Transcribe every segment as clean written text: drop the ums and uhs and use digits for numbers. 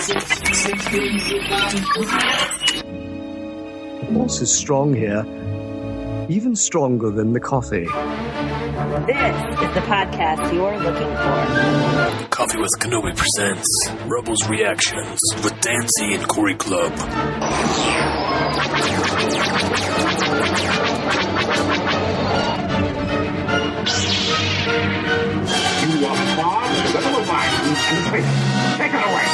The force is strong here, even stronger than the coffee. This is the podcast you're looking for. Coffee with Kenobi presents Rebels Reactions with Dancy and Corey Club. You are far little violence and please take it away.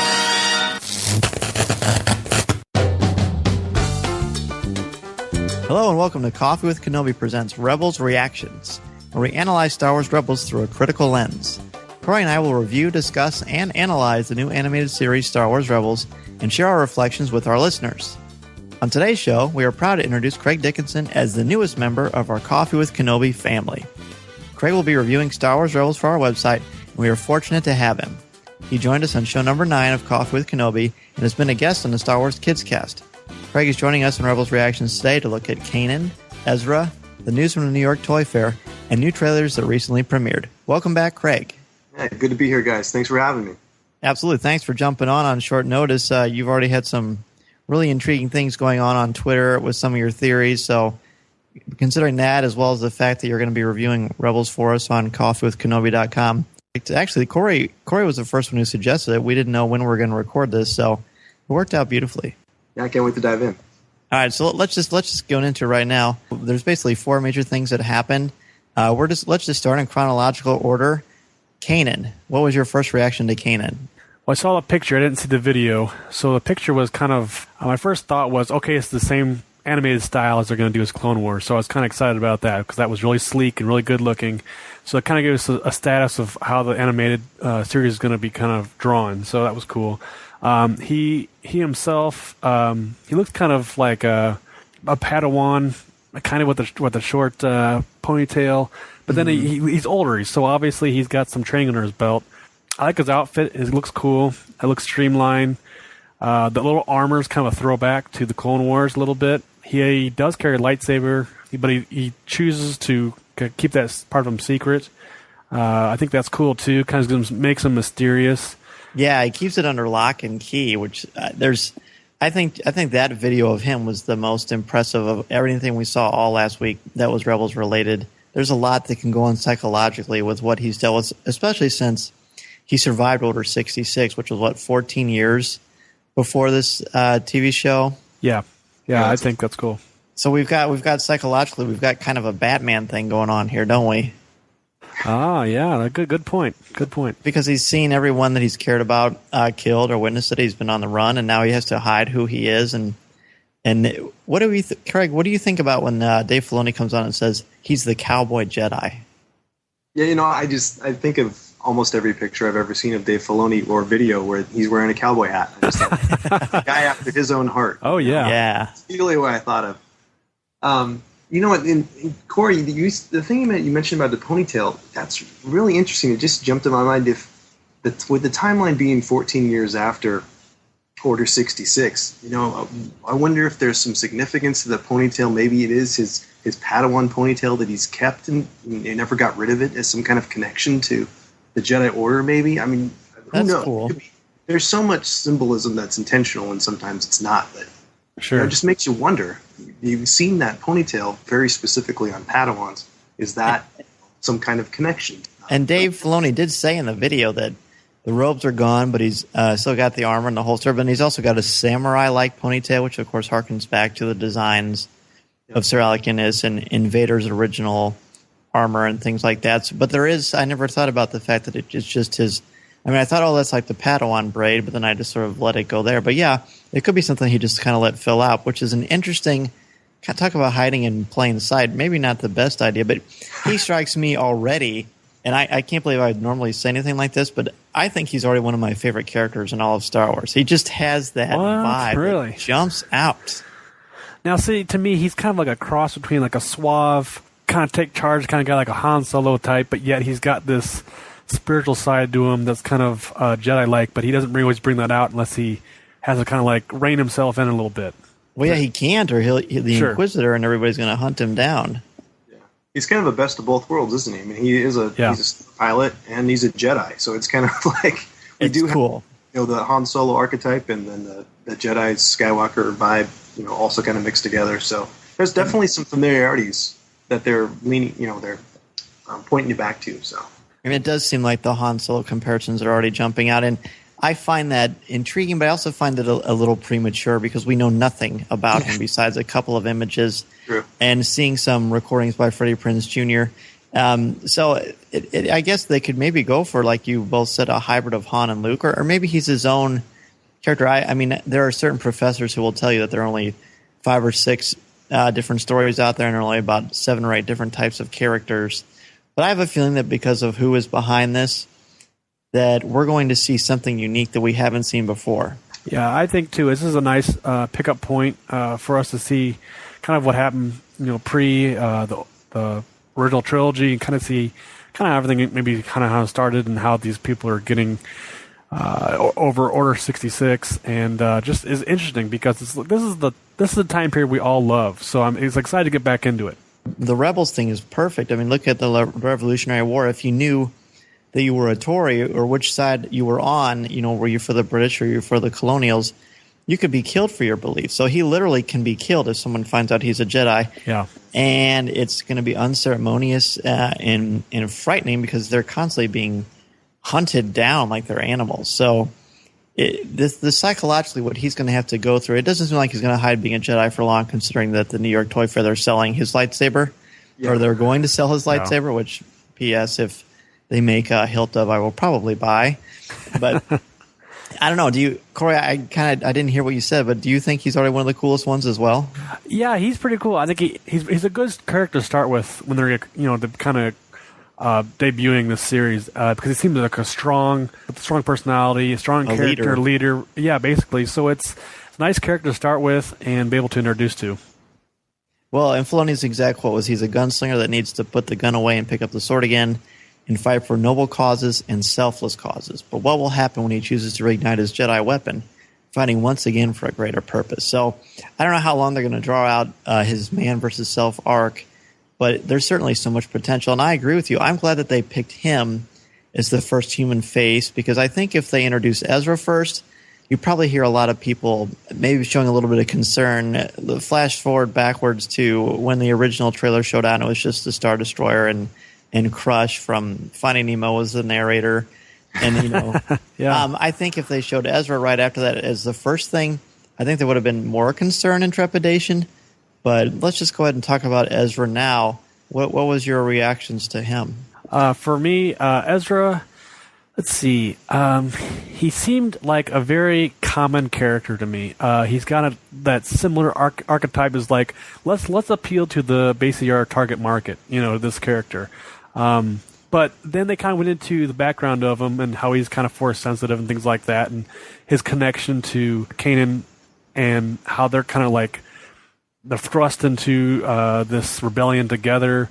Hello and welcome to Coffee with Kenobi presents Rebels Reactions, where we analyze Star Wars Rebels through a critical lens. Corey and I will review, discuss, and analyze the new animated series Star Wars Rebels and share our reflections with our listeners. On today's show, we are proud to introduce Craig Dickinson as the newest member of our Coffee with Kenobi family. Craig will be reviewing Star Wars Rebels for our website, and we are fortunate to have him. He joined us on show number 9 of Coffee with Kenobi and has been a guest on the Star Wars Kids Cast. Craig is joining us in Rebels Reactions today to look at Kanan, Ezra, the news from the New York Toy Fair, and new trailers that recently premiered. Welcome back, Craig. Hey, good to be here, guys. Thanks for having me. Absolutely. Thanks for jumping on short notice. You've already had some really intriguing things going on Twitter with some of your theories. So considering that, as well as the fact that you're going to be reviewing Rebels for us on coffeewithkenobi.com. Actually, Corey was the first one who suggested it. We didn't know when we were going to record this, so it worked out beautifully. Yeah, I can't wait to dive in. All right, so let's just go into it right now. There's basically 4 major things that happened. Let's just start in chronological order. Kanan, what was your first reaction to Kanan? Well, I saw the picture. I didn't see the video. So the picture was kind of, my first thought was, okay, it's the same animated style as they're going to do as Clone Wars. So I was kind of excited about that because that was really sleek and really good looking. So it kind of gave us a status of how the animated series is going to be kind of drawn. So that was cool. He himself, he looked kind of like a Padawan, kind of with a short ponytail. But then he's older, so obviously he's got some training under his belt. I like his outfit. It looks cool. It looks streamlined. The little armor is kind of a throwback to the Clone Wars a little bit. He does carry a lightsaber, but he chooses to keep that part of him secret. I think that's cool too. Kind of makes him mysterious. Yeah, he keeps it under lock and key, which I think that video of him was the most impressive of everything we saw all last week that was Rebels related. There's a lot that can go on psychologically with what he's dealt with, especially since he survived Order 66, which was 14 years before this TV show. Yeah, I think that's cool. So we've got psychologically, we've got kind of a Batman thing going on here, don't we? Ah, yeah, good point. Good point. Because he's seen everyone that he's cared about killed or witnessed it. He's been on the run, and now he has to hide who he is. And what do we, Craig? What do you think about when Dave Filoni comes on and says he's the cowboy Jedi? Yeah, I think of almost every picture I've ever seen of Dave Filoni or video where he's wearing a cowboy hat. I just thought, a guy after his own heart. Oh yeah, yeah. That's really what I thought of. You know what, Corey, the thing you mentioned about the ponytail, that's really interesting. It just jumped in my mind with the timeline being 14 years after Order 66, I wonder if there's some significance to the ponytail. Maybe it is his Padawan ponytail that he's kept and he never got rid of it as some kind of connection to the Jedi Order, maybe. I mean, who knows? Cool. There's so much symbolism that's intentional and sometimes it's not, but sure. It just makes you wonder. You've seen that ponytail very specifically on Padawans. Is that some kind of connection? And Dave Filoni did say in the video that the robes are gone, but he's still got the armor and the holster. But he's also got a samurai-like ponytail, which of course harkens back to the designs of Sir Alec Guinness and Vader's original armor and things like that. But I never thought about the fact that it's just his. I mean, I thought, that's like the Padawan braid, but then I just sort of let it go there. But yeah, it could be something he just kind of let fill out, which is an interesting. Talk about hiding in plain sight. Maybe not the best idea, but he strikes me already. And I can't believe I would normally say anything like this, but I think he's already one of my favorite characters in all of Star Wars. He just has that vibe really that jumps out. Now, see, to me, he's kind of like a cross between like a suave, kind of take charge kind of guy, like a Han Solo type, but yet he's got this spiritual side to him that's kind of Jedi-like, but he doesn't always bring that out unless he has to kind of like rein himself in a little bit. Well, yeah, he can't, or the Sure. Inquisitor and everybody's going to hunt him down. He's kind of a best of both worlds, isn't he? I mean, he's a pilot and he's a Jedi, so it's kind of like It's cool. the Han Solo archetype and then the Jedi Skywalker vibe, also kind of mixed together. So there's definitely some familiarities that they're leaning, they're pointing you back to. So it does seem like the Han Solo comparisons are already jumping out, and I find that intriguing, but I also find it a little premature because we know nothing about him besides a couple of images. True. And seeing some recordings by Freddie Prinze Jr. So I guess they could maybe go for, like you both said, a hybrid of Han and Luke, or maybe he's his own character. I mean, there are certain professors who will tell you that there are only 5 or 6 different stories out there, and there are only about 7 or 8 different types of characters. But I have a feeling that because of who is behind this, that we're going to see something unique that we haven't seen before. Yeah, I think too. This is a nice pickup point for us to see kind of what happened, pre the original trilogy, and kind of see kind of everything, maybe kind of how it started and how these people are getting over Order 66, and just is interesting because this is the time period we all love. So I'm excited to get back into it. The Rebels thing is perfect. I mean, look at the Revolutionary War. If you knew that you were a Tory or which side you were on, were you for the British or you for the Colonials, you could be killed for your beliefs. So he literally can be killed if someone finds out he's a Jedi. Yeah. And it's going to be unceremonious and frightening because they're constantly being hunted down like they're animals. So this psychologically what he's going to have to go through, it doesn't seem like he's going to hide being a Jedi for long, considering that the New York Toy Fair, they're selling his lightsaber, or they're going to sell his lightsaber, which, P.S., if they make a hilt of, I will probably buy. But I don't know. Corey, I didn't hear what you said, but do you think he's already one of the coolest ones as well? Yeah, he's pretty cool. I think he's a good character to start with when they're kind of debuting this series because he seems like a strong personality, a strong character leader. Yeah, basically. So it's a nice character to start with and be able to introduce to. Well, and Filoni's exact quote was, he's a gunslinger that needs to put the gun away and pick up the sword again and fight for noble causes and selfless causes. But what will happen when he chooses to reignite his Jedi weapon, fighting once again for a greater purpose? So I don't know how long they're going to draw out his man versus self arc, but there's certainly so much potential. And I agree with you. I'm glad that they picked him as the first human face, because I think if they introduce Ezra first, you probably hear a lot of people maybe showing a little bit of concern. Flash forward backwards to when the original trailer showed out, and it was just the Star Destroyer and Crush from Finding Nemo as the narrator. And, yeah. I think if they showed Ezra right after that as the first thing, I think there would have been more concern and trepidation. But let's just go ahead and talk about Ezra now. What was your reactions to him? For me, Ezra, let's see. He seemed like a very common character to me. He's got that similar archetype as like, let's appeal to the basically our target market, this character. But then they kind of went into the background of him and how he's kind of force sensitive and things like that, and his connection to Kanan and how they're kind of like they're thrust into this rebellion together.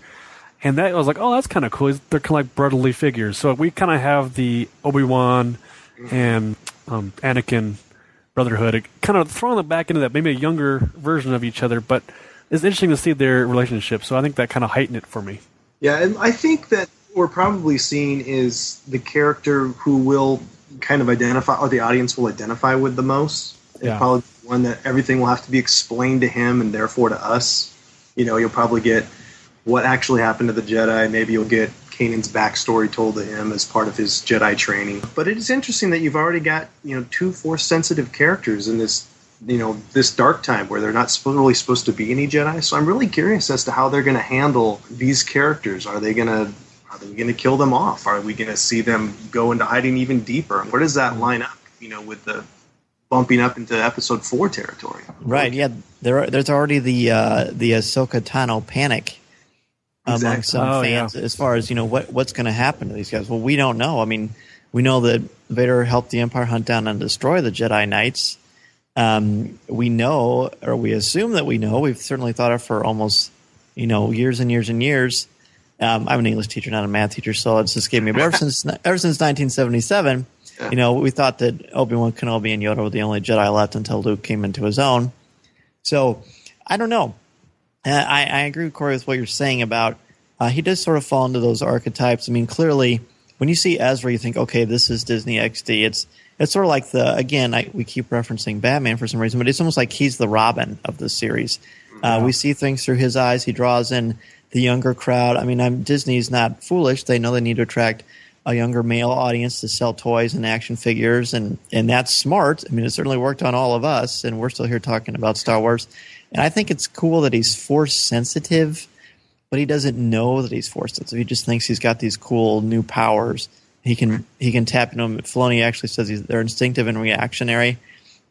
And that was like, oh, that's kind of cool. They're kind of like brotherly figures. So we kind of have the Obi-Wan and Anakin brotherhood, kind of throwing them back into that, maybe a younger version of each other. But it's interesting to see their relationship. So I think that kind of heightened it for me. Yeah, and I think that what we're probably seeing is the character who will kind of identify, or the audience will identify with the most. Yeah. Probably one that everything will have to be explained to him and therefore to us. You'll probably get what actually happened to the Jedi. Maybe you'll get Kanan's backstory told to him as part of his Jedi training. But it is interesting that you've already got 2 force-sensitive characters in this this dark time where they're not really supposed to be any Jedi. So I'm really curious as to how they're going to handle these characters. Are they going to kill them off? Are we going to see them go into hiding even deeper? Where does that line up? With the bumping up into Episode 4 territory. Right. Yeah. There's already the Ahsoka Tano panic among some fans as far as what's going to happen to these guys. Well, we don't know. I mean, we know that Vader helped the Empire hunt down and destroy the Jedi Knights. We know, or we assume that we know. We've certainly thought of for almost years and years and years. I'm an English teacher, not a math teacher, so it just escaped me. But ever since 1977, we thought that Obi-Wan Kenobi and Yoda were the only Jedi left until Luke came into his own. So I don't know. I agree with Corey with what you're saying about he does sort of fall into those archetypes. I mean, clearly when you see Ezra, you think, okay, this is Disney XD. It's sort of like we keep referencing Batman for some reason, but it's almost like he's the Robin of the series. We see things through his eyes. He draws in the younger crowd. I mean, Disney's not foolish. They know they need to attract a younger male audience to sell toys and action figures, and that's smart. I mean, it certainly worked on all of us, and we're still here talking about Star Wars. And I think it's cool that he's Force sensitive, but he doesn't know that he's Force sensitive. He just thinks he's got these cool new powers. He can tap into them. Filoni actually says they're instinctive and reactionary,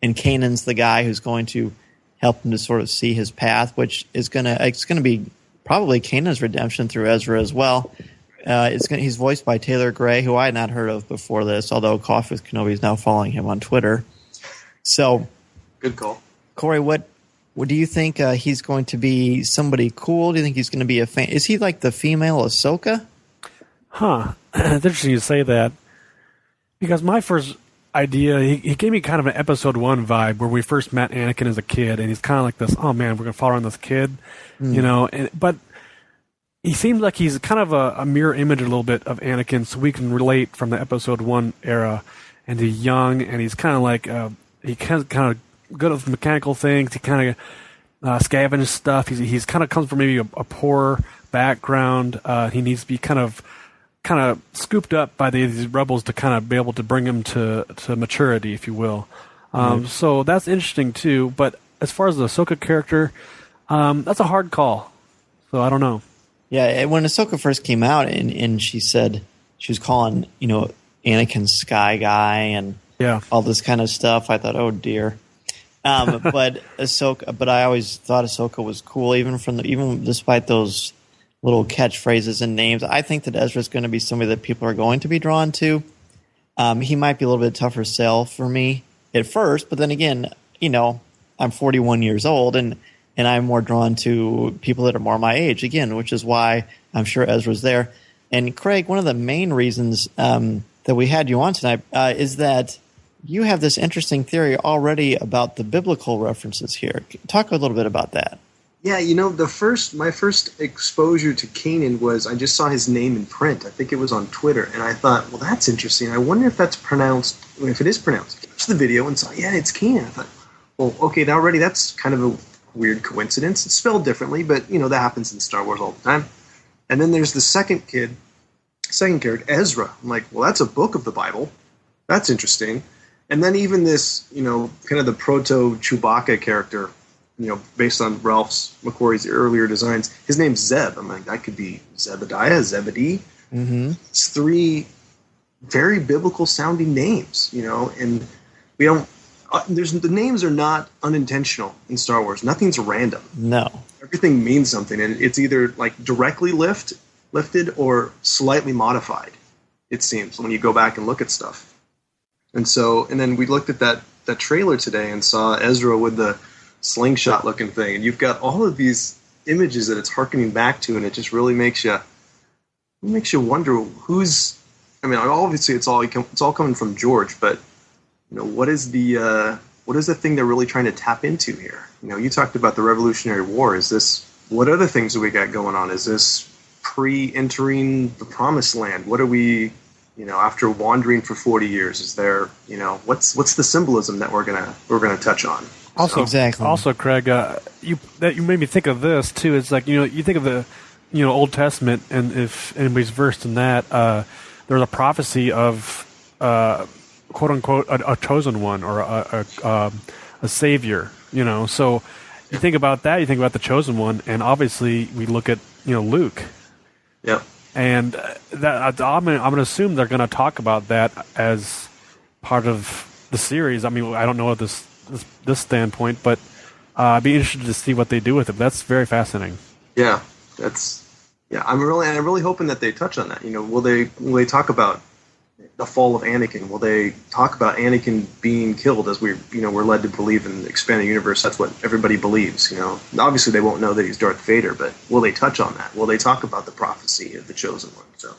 and Kanan's the guy who's going to help him to sort of see his path, which is it's gonna be probably Kanan's redemption through Ezra as well. He's voiced by Taylor Gray, who I had not heard of before this, although Coffee with Kenobi is now following him on Twitter. So, good call, Corey. What do you think? He's going to be somebody cool? Do you think he's going to be a fan? Is he like the female Ahsoka? Huh. It's interesting you say that, because my first idea, he gave me kind of an episode 1 vibe where we first met Anakin as a kid, and he's kind of like this, oh man, we're going to follow around this kid, you know, but he seems like he's kind of a mirror image a little bit of Anakin, so we can relate from the episode 1 era, and he's young, and he's kind of like, he kind of good at mechanical things, he kind of scavenges stuff, he's kind of comes from maybe a poor background, he needs to be kind of scooped up by these rebels to kind of be able to bring him to maturity, if you will. So that's interesting too. But as far as the Ahsoka character, that's a hard call. So I don't know. Yeah, when Ahsoka first came out and she said she was calling, Anakin Sky Guy and all this kind of stuff, I thought, oh dear. But I always thought Ahsoka was cool, even despite those little catchphrases and names. I think that Ezra's going to be somebody that people are going to be drawn to. He might be a little bit tougher sell for me at first, but then again, I'm 41 years old and I'm more drawn to people that are more my age again, which is why I'm sure Ezra's there. And Craig, one of the main reasons that we had you on tonight is that you have this interesting theory already about the biblical references here. Talk a little bit about that. Yeah, my first exposure to Kanan was I just saw his name in print. I think it was on Twitter, and I thought, well, that's interesting. I wonder if that's pronounced. If it is pronounced, I watched the video and saw, yeah, it's Kanan. I thought, well, okay, already that's kind of a weird coincidence. It's spelled differently, but that happens in Star Wars all the time. And then there's the second character, Ezra. I'm like, well, that's a book of the Bible. That's interesting. And then even this, kind of the proto Chewbacca character, based on Ralph McQuarrie's earlier designs, his name's Zeb. I'm like, that could be Zebediah, Zebedee. Mm-hmm. It's 3 very biblical sounding names, and we don't. The names are not unintentional in Star Wars. Nothing's random. No, everything means something, and it's either like directly lifted or slightly modified. It seems when you go back and look at stuff, and then we looked at that trailer today and saw Ezra with the slingshot looking thing, and you've got all of these images that it's harkening back to, and it just really makes you wonder who's. I mean, obviously it's all coming from George, but what is the thing they're really trying to tap into here? You talked about the Revolutionary War. What other things do we got going on? Is this pre-entering the Promised Land? What are we? After wandering for 40 years, is there? What's the symbolism that we're gonna touch on? Also, exactly. Also, Craig, you made me think of this too. It's like you think of the Old Testament, and if anybody's versed in that, there's a prophecy of quote unquote a chosen one or a savior. So you think about that. You think about the chosen one, and obviously we look at Luke. Yep. And that I'm going to assume they're going to talk about that as part of the series. I mean, I don't know this standpoint, but I'd be interested to see what they do with it. That's very fascinating. Yeah, I'm really hoping that they touch on that. Will they talk about the fall of Anakin? Will they talk about Anakin being killed, as we're led to believe in the expanded universe? That's what everybody believes. Obviously they won't know that he's Darth Vader, but will they touch on that? Will they talk about the prophecy of the chosen one? So.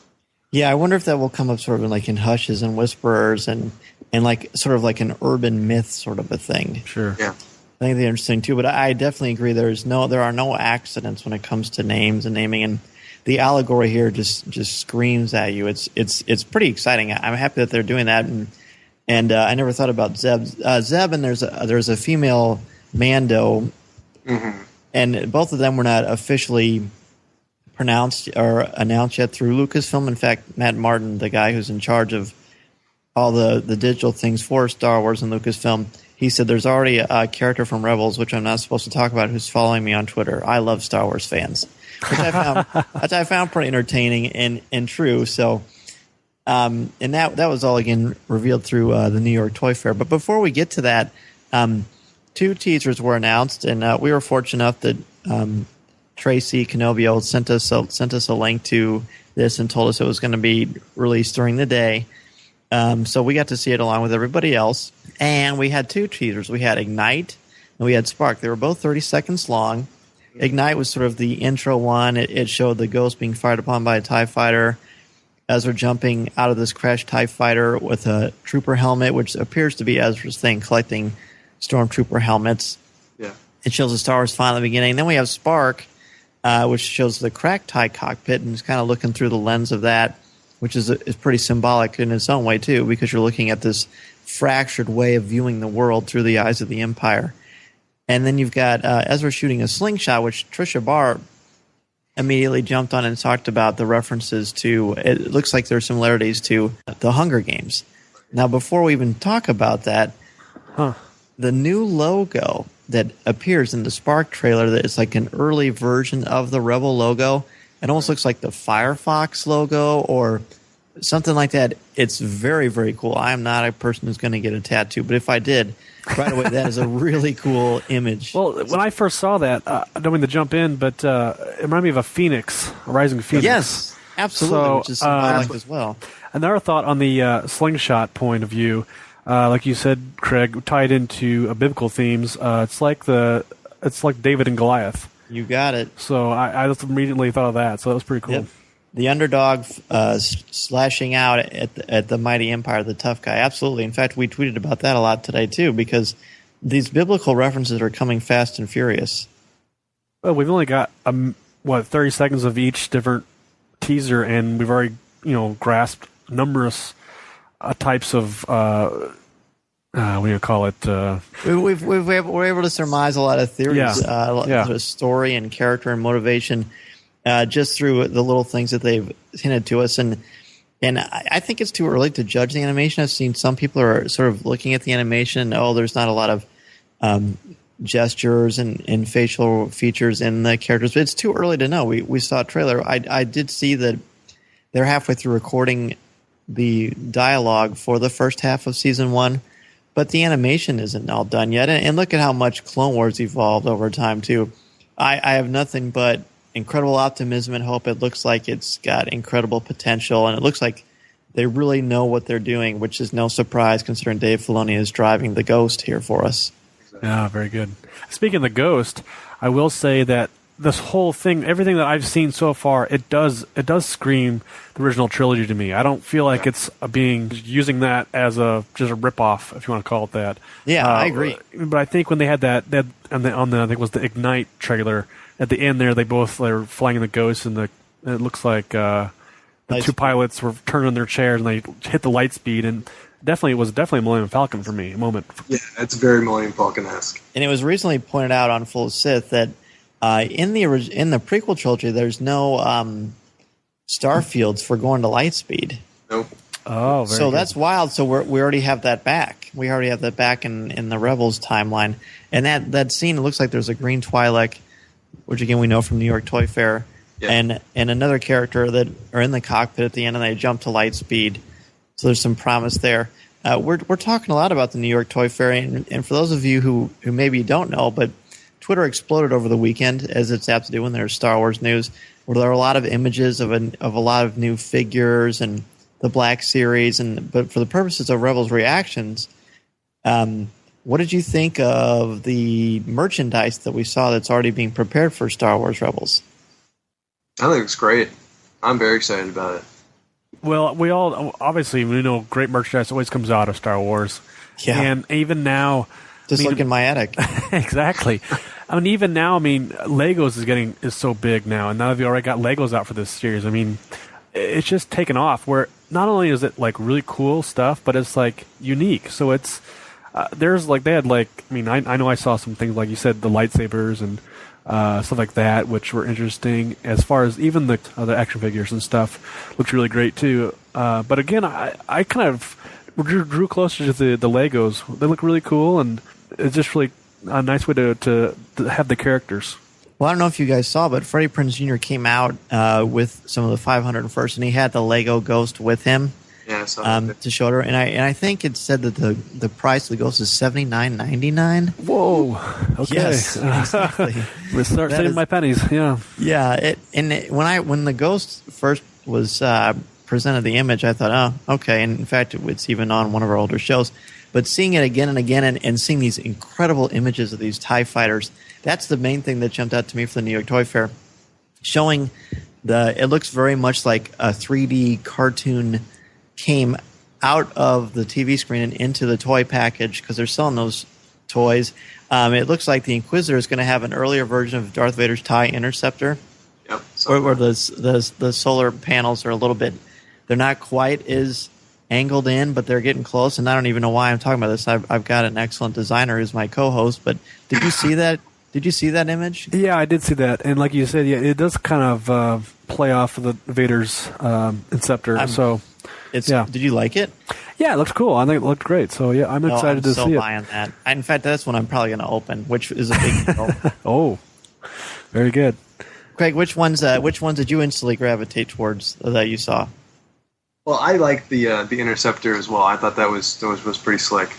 Yeah, I wonder if that will come up sort of like in hushes and whisperers and like sort of like an urban myth sort of a thing. Sure. Yeah. I think they're interesting too, but I definitely agree. There are no accidents when it comes to names and naming. And the allegory here just screams at you. It's pretty exciting. I'm happy that they're doing that, and I never thought about Zeb. Zeb, and there's a female Mando, and both of them were not officially pronounced or announced yet through Lucasfilm. In fact, Matt Martin, the guy who's in charge of all the digital things for Star Wars and Lucasfilm, he said there's already a character from Rebels, which I'm not supposed to talk about, who's following me on Twitter. I love Star Wars fans, which I found pretty entertaining and true. So, and that was all again revealed through the New York Toy Fair. But before we get to that, 2 teasers were announced, and we were fortunate enough that Tracy Canobio sent us a link to this and told us it was going to be released during the day. So we got to see it along with everybody else. And we had 2 teasers. We had Ignite and we had Spark. They were both 30 seconds long. Ignite was sort of the intro one. It showed the ghost being fired upon by a TIE fighter. Ezra jumping out of this crashed TIE fighter with a trooper helmet, which appears to be Ezra's thing, collecting stormtrooper helmets. Yeah. It shows the Star Wars font at the beginning. Then we have Spark, which shows the cracked TIE cockpit, and it's kind of looking through the lens of that, which is pretty symbolic in its own way, too, because you're looking at this fractured way of viewing the world through the eyes of the Empire. And then you've got Ezra shooting a slingshot, which Trisha Barr immediately jumped on and talked about the references to. It looks like there are similarities to the Hunger Games. Now, before we even talk about that, the new logo that appears in the Spark trailer, that it's like an early version of the Rebel logo. It almost looks like the Firefox logo or something like that. It's very, very cool. I am not a person who's going to get a tattoo, but if I did, right away, that is a really cool image. Well, when I first saw that, I don't mean to jump in, but it reminded me of a rising phoenix. Yes, absolutely, So, which is symbolic as well. Another thought on the slingshot point of view, like you said, Craig, tied into biblical themes. It's like David and Goliath. You got it. So I just immediately thought of that. So that was pretty cool. Yep. The underdog slashing out at the mighty empire, the tough guy. Absolutely. In fact, we tweeted about that a lot today, too, because these biblical references are coming fast and furious. Well, we've only got, 30 seconds of each different teaser, and we've already, grasped numerous types of, what do you call it? We're able to surmise a lot of theories, story and character and motivation, just through the little things that they've hinted to us. And I think it's too early to judge the animation. I've seen some people are sort of looking at the animation. Oh, there's not a lot of gestures and facial features in the characters, but it's too early to know. We saw a trailer. I did see that they're halfway through recording the dialogue for the first half of season 1. But the animation isn't all done yet. And look at how much Clone Wars evolved over time, too. I have nothing but incredible optimism and hope. It looks like it's got incredible potential, and it looks like they really know what they're doing, which is no surprise considering Dave Filoni is driving the Ghost here for us. Yeah, very good. Speaking of the Ghost, I will say that this whole thing, everything that I've seen so far, it does scream the original trilogy to me. I don't feel like it's using that as just a ripoff, if you want to call it that. Yeah, I agree. But I think when they had that on the I think it was the Ignite trailer at the end there, they were flying the Ghost, and it looks like the two pilots were turned on their chairs and they hit the light speed, and it was definitely a Millennium Falcon for me, a moment. Yeah, it's very Millennium Falcon-esque. And it was recently pointed out on Full Sith that in the prequel trilogy, there's no star fields for going to light speed. Nope. Oh, very good. That's wild. So we already have that back. We already have that back in the Rebels timeline. And that scene, it looks like there's a green Twi'lek, which again we know from New York Toy Fair, and another character that are in the cockpit at the end, and they jump to light speed. So there's some promise there. We're talking a lot about the New York Toy Fair, and for those of you who maybe don't know, but Twitter exploded over the weekend, as it's apt to do when there's Star Wars news, where there are a lot of images of a lot of new figures and the Black Series. But for the purposes of Rebels reactions, what did you think of the merchandise that we saw that's already being prepared for Star Wars Rebels? I think it's great. I'm very excited about it. Well, we know great merchandise always comes out of Star Wars. Yeah. And even now, Just like in my attic. Exactly. I mean, even now, Legos is so big now, and now they've already got Legos out for this series. I mean, it's just taken off. Where not only is it like really cool stuff, but it's like unique. So it's there's like they had like I know I saw some things like you said, the lightsabers and stuff like that, which were interesting. As far as even the action figures and stuff looked really great too. But again, I kind of drew closer to the Legos. They look really cool, and it's just really a nice way to have the characters. Well, I don't know if you guys saw, but Freddie Prinze Jr. came out with some of the 501st, and he had the Lego Ghost with him to show her. And I think it said that the price of the Ghost is $79.99. Whoa! Okay, yes, exactly. We start saving my pennies. Yeah, yeah. When the Ghost first was presented the image, I thought, oh, okay. And in fact, it's even on one of our older shows. But seeing it again and again and seeing these incredible images of these TIE fighters, that's the main thing that jumped out to me for the New York Toy Fair. Showing it looks very much like a 3D cartoon came out of the TV screen and into the toy package because they're selling those toys. It looks like the Inquisitor is going to have an earlier version of Darth Vader's TIE Interceptor. Yep. Where the solar panels are a little bit, they're not quite as angled in, but they're getting close, and I don't even know why I'm talking about this. I've got an excellent designer who's my co-host, but did you see that? Did you see that image? Yeah, I did see that, and like you said, yeah, it does kind of play off of the Vader's Inceptor. Did you like it? Yeah, it looks cool. I think it looked great. So yeah, I'm excited to see it. I'm so buying that. In fact, that's one I'm probably going to open, which is a big deal. Oh, very good. Craig, which ones did you instantly gravitate towards that you saw? Well, I liked the Interceptor as well. I thought that was pretty slick.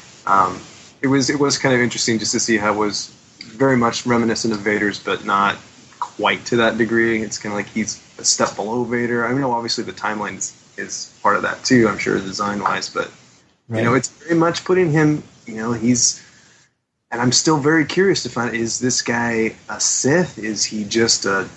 It was kind of interesting just to see how it was very much reminiscent of Vader's, but not quite to that degree. It's kind of like he's a step below Vader. I know obviously the timeline is part of that too, I'm sure, design-wise, but right. It's very much putting him, he's, and I'm still very curious to find out, is this guy a Sith? Is he just a,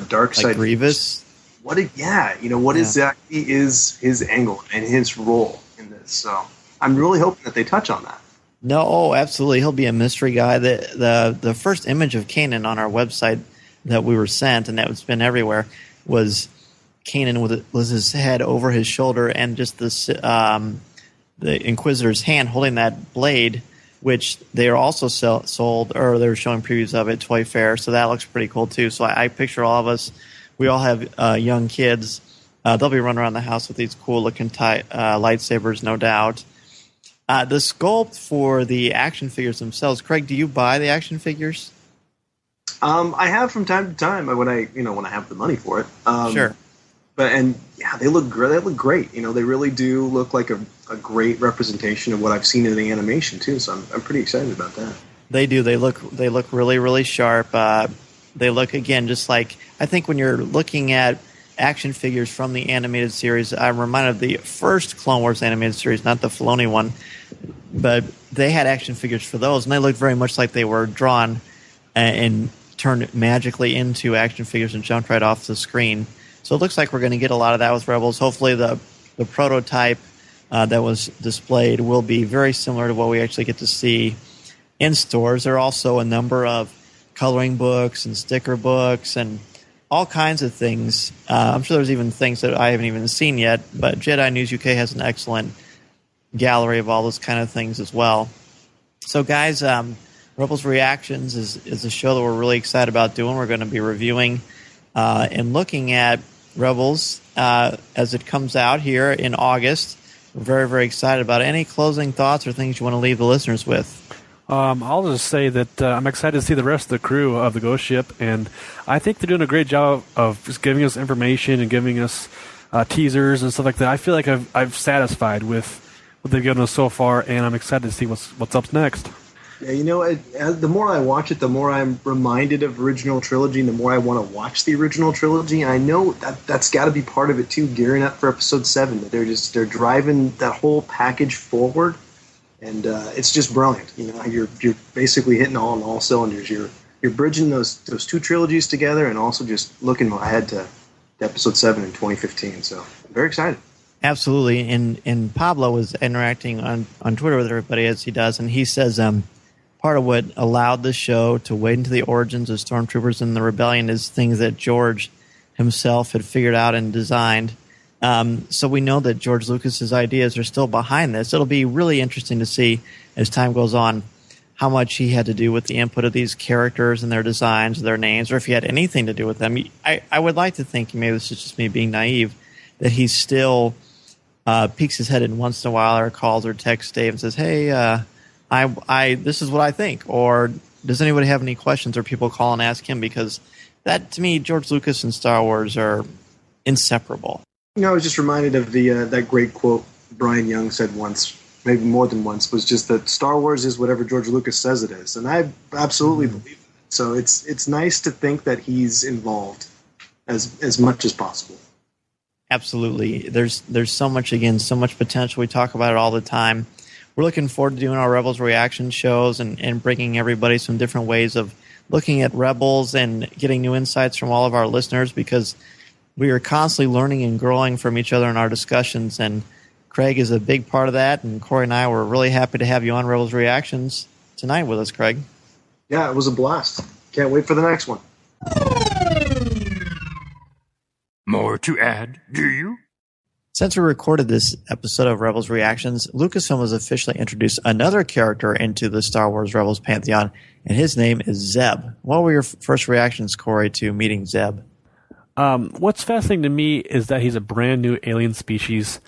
dark side? Like Grievous? What exactly is his angle and his role in this? So I'm really hoping that they touch on that. No, absolutely. He'll be a mystery guy. The first image of Kanan on our website that we were sent, and that's been everywhere, was Kanan was his head over his shoulder and just the Inquisitor's hand holding that blade, which they are also sold, or they're showing previews of at Toy Fair. So that looks pretty cool too. So I picture all of us. We all have young kids. They'll be running around the house with these cool-looking lightsabers, no doubt. The sculpt for the action figures themselves. Craig, do you buy the action figures? I have from time to time when I have the money for it. Sure. But they look great. They look great. They really do look like a great representation of what I've seen in the animation too. So I'm pretty excited about that. They do. They look really, really sharp. They look, again, just like, I think when you're looking at action figures from the animated series, I'm reminded of the first Clone Wars animated series, not the Filoni one, but they had action figures for those, and they looked very much like they were drawn and turned magically into action figures and jumped right off the screen. So it looks like we're going to get a lot of that with Rebels. Hopefully the prototype that was displayed will be very similar to what we actually get to see in stores. There are also a number of coloring books and sticker books and all kinds of things. I'm sure there's even things that I haven't even seen yet, but Jedi News UK has an excellent gallery of all those kind of things as well. So guys, Rebels Reactions is a show that we're really excited about doing. We're going to be reviewing and looking at Rebels as it comes out here in August. We're very, very excited about it. Any closing thoughts or things you want to leave the listeners with? I'll just say that I'm excited to see the rest of the crew of the Ghost Ship, and I think they're doing a great job of just giving us information and giving us teasers and stuff like that. I feel like I've satisfied with what they've given us so far, and I'm excited to see what's up next. Yeah, the more I watch it, the more I'm reminded of original trilogy, and the more I want to watch the original trilogy. And I know that's got to be part of it too, gearing up for Episode 7. That they're driving that whole package forward. And it's just brilliant. You're basically hitting on all cylinders. You're bridging those two trilogies together, and also just looking ahead to Episode 7 in 2015. So I'm very excited. Absolutely. And Pablo was interacting on Twitter with everybody as he does, and he says part of what allowed the show to wade into the origins of stormtroopers and the rebellion is things that George himself had figured out and designed. So we know that George Lucas's ideas are still behind this. It'll be really interesting to see as time goes on how much he had to do with the input of these characters and their designs, their names, or if he had anything to do with them. I would like to think, maybe this is just me being naive, that he still peeks his head in once in a while or calls or texts Dave and says, hey, this is what I think. Or does anybody have any questions, or people call and ask him? Because that, to me, George Lucas and Star Wars are inseparable. I was just reminded of the that great quote Brian Young said once, maybe more than once, was just that Star Wars is whatever George Lucas says it is. And I absolutely believe it. So it's nice to think that he's involved as much as possible. Absolutely. There's so much potential. We talk about it all the time. We're looking forward to doing our Rebels reaction shows and bringing everybody some different ways of looking at Rebels and getting new insights from all of our listeners, because we are constantly learning and growing from each other in our discussions, and Craig is a big part of that, and Corey and I were really happy to have you on Rebels Reactions tonight with us, Craig. Yeah, it was a blast. Can't wait for the next one. More to add, do you? Since we recorded this episode of Rebels Reactions, Lucasfilm has officially introduced another character into the Star Wars Rebels pantheon, and his name is Zeb. What were your first reactions, Corey, to meeting Zeb? What's fascinating to me is that he's a brand new alien species,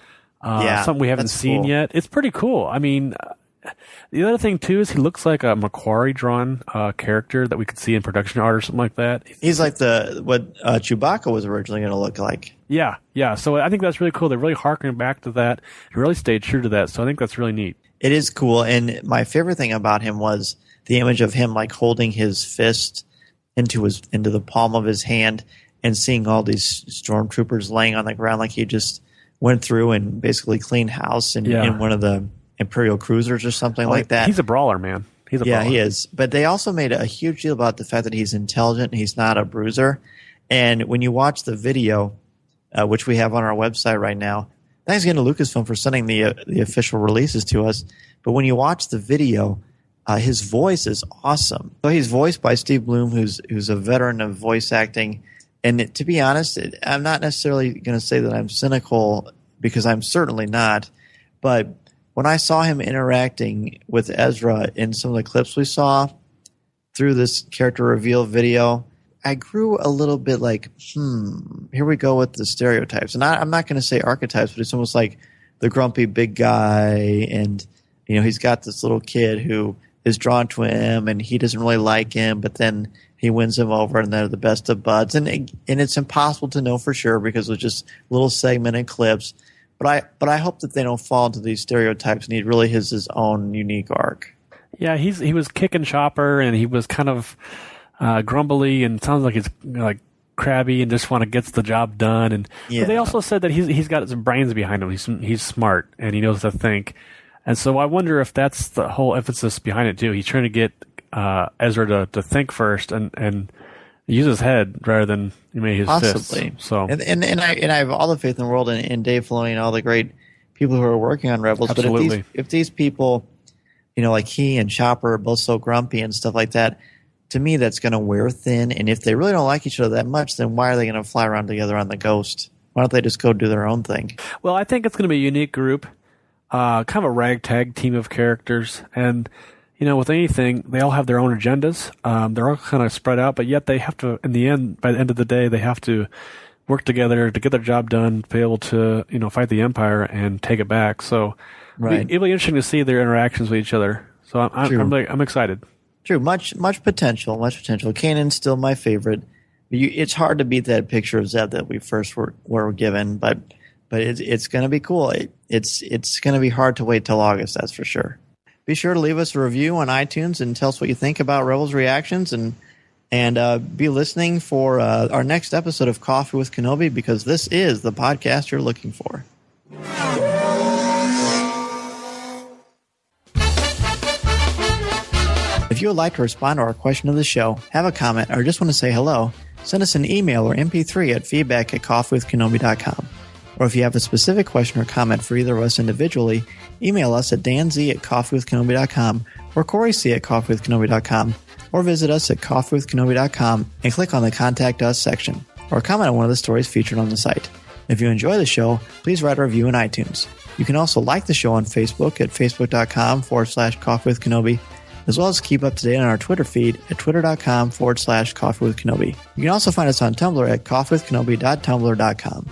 something we haven't seen yet. It's pretty cool. I mean, the other thing, too, is he looks like a Macquarie-drawn character that we could see in production art or something like that. He's like what Chewbacca was originally going to look like. Yeah. So I think that's really cool. They're really harkening back to that and really stayed true to that. So I think that's really neat. It is cool. And my favorite thing about him was the image of him like holding his fist into the palm of his hand and seeing all these stormtroopers laying on the ground like he just went through and basically cleaned house in one of the Imperial cruisers or something like that. He's a brawler, man. Brawler. He is. But they also made a huge deal about the fact that he's intelligent and he's not a bruiser. And when you watch the video, which we have on our website right now, thanks again to Lucasfilm for sending the official releases to us. But when you watch the video, his voice is awesome. So he's voiced by Steve Bloom, who's a veteran of voice acting. And to be honest, I'm not necessarily going to say that I'm cynical, because I'm certainly not. But when I saw him interacting with Ezra in some of the clips we saw through this character reveal video, I grew a little bit like, here we go with the stereotypes. And I'm not going to say archetypes, but it's almost like the grumpy big guy, and he's got this little kid who is drawn to him, and he doesn't really like him, but then he wins him over, and they're the best of buds. And it's impossible to know for sure because it's just little segmented clips. But I hope that they don't fall into these stereotypes, and he really has his own unique arc. Yeah, he was kicking Chopper, and he was kind of grumbly, and sounds like he's like crabby and just want to get the job done. And but they also said that he's got some brains behind him. He's smart and he knows to think. And so I wonder if that's the whole emphasis behind it too. He's trying to get Ezra to think first and use his head rather than his possibly fists. So and I have all the faith in the world in Dave Filoni and all the great people who are working on Rebels. Absolutely. But if these people, like he and Chopper are both so grumpy and stuff like that, to me that's going to wear thin. And if they really don't like each other that much, then why are they going to fly around together on the Ghost? Why don't they just go do their own thing? Well, I think it's going to be a unique group, kind of a ragtag team of characters, and. With anything, they all have their own agendas. They're all kind of spread out, but yet they have to, by the end of the day, they have to work together to get their job done, to be able to, fight the Empire and take it back. So it'll be interesting to see their interactions with each other. So I'm excited. True. Much potential. Kanan's still my favorite. It's hard to beat that picture of Zeb that we first were given, but it's going to be cool. It's going to be hard to wait till August, that's for sure. Be sure to leave us a review on iTunes and tell us what you think about Rebels Reactions, and be listening for our next episode of Coffee with Kenobi, because this is the podcast you're looking for. If you would like to respond to our question of the show, have a comment, or just want to say hello, send us an email or MP3 at feedback@coffeewithkenobi.com. Or if you have a specific question or comment for either of us individually, email us at danz@coffeewithkenobi.com, or Corey C. at coffeewithkenobi.com, or visit us at coffeewithkenobi.com and click on the Contact Us section, or comment on one of the stories featured on the site. If you enjoy the show, please write a review in iTunes. You can also like the show on Facebook at facebook.com/coffeewithkenobi, as well as keep up to date on our Twitter feed at twitter.com/coffeewithkenobi. You can also find us on Tumblr at coffeewithkenobi.tumblr.com.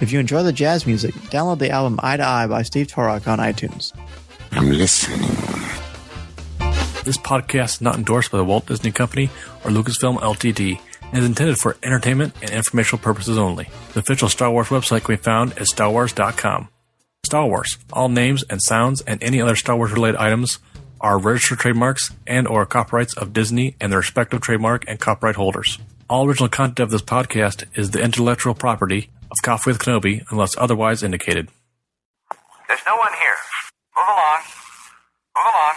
If you enjoy the jazz music, download the album Eye to Eye by Steve Torok on iTunes. I'm listening. This podcast is not endorsed by the Walt Disney Company or Lucasfilm Ltd. and is intended for entertainment and informational purposes only. The official Star Wars website can be found at starwars.com. Star Wars. All names and sounds and any other Star Wars-related items are registered trademarks and or copyrights of Disney and their respective trademark and copyright holders. All original content of this podcast is the intellectual property of Coffee with Kenobi unless otherwise indicated. There's no one here. Move along. Move along.